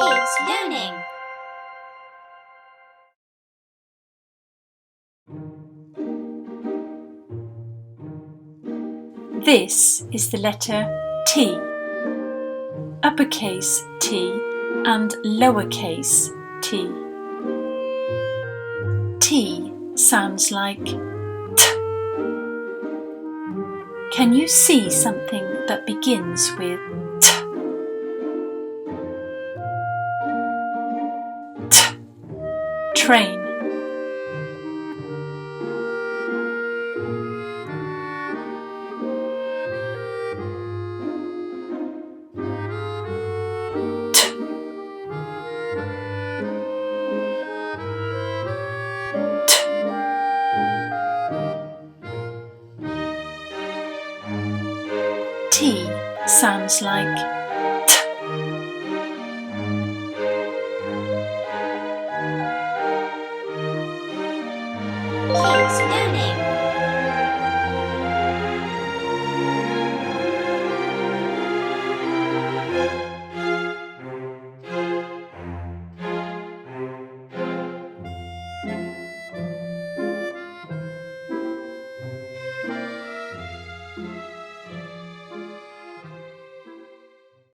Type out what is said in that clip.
Kids learning. This is the letter T, uppercase T and lowercase t. T sounds like T. Can you see something that begins with T? T. Train. T sounds like T. Kids learning.